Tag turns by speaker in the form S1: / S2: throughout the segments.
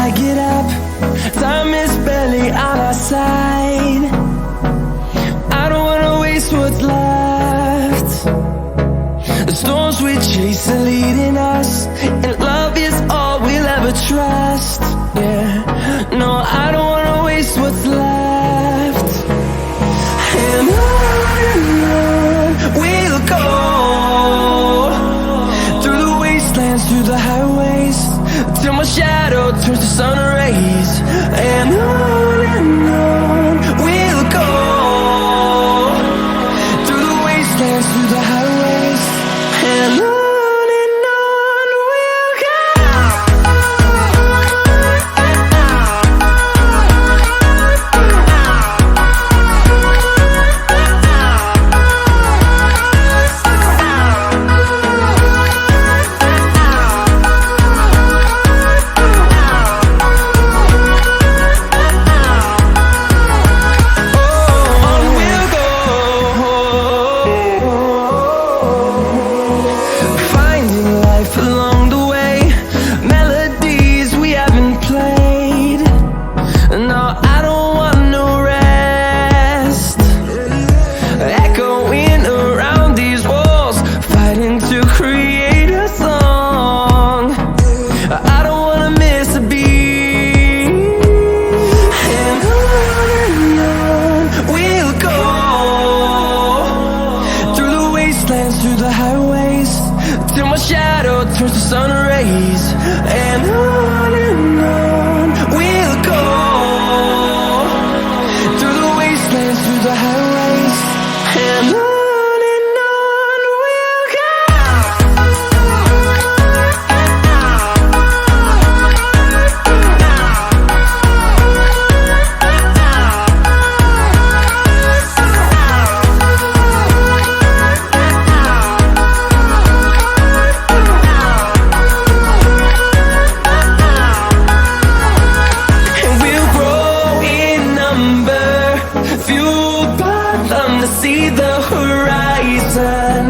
S1: I get up. Time is barely on our side. I don't wanna waste what's left. The storms we chase are leading us, and love is all we'll ever trust. Yeah, no, I don't wanna waste what's left. And on we'll go, through the wastelands, through the highways, till my shadow turns to sun rays. And on we'll go, through the wastelands, through the highways, and on. Through the highways, till my shadow turns to sun rays. And on we'll go, through the wastelands, through the highways, and on we'll go. See the horizon,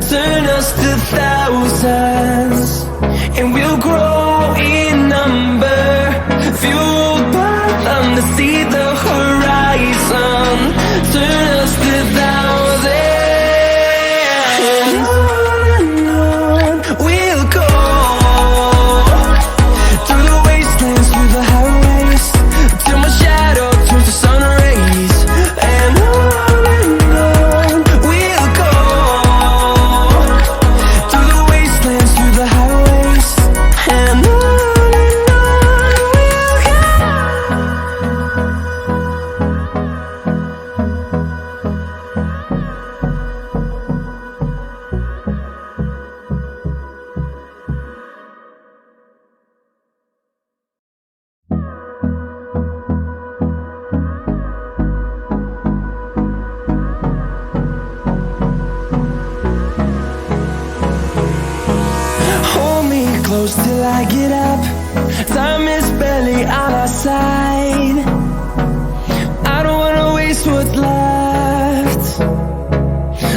S1: turn us to thousands, and we'll grow in number, fueled by them to see the horizon, turn us to thousands. And on we'll go, through the wastelands, through the highways, till my shadow turns to sun rays. And close till I get up. Time is barely on our side. I don't wanna waste what's left.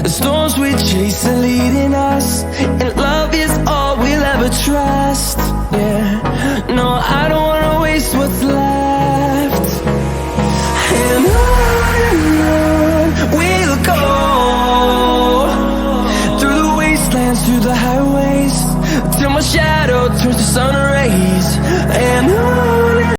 S1: The storms we chase are leading us, and love is all we'll ever trust. Yeah, no, I don't wanna waste what's left. And on we'll go, through the wastelands, through the highways, till my shadow turns to sun rays. And on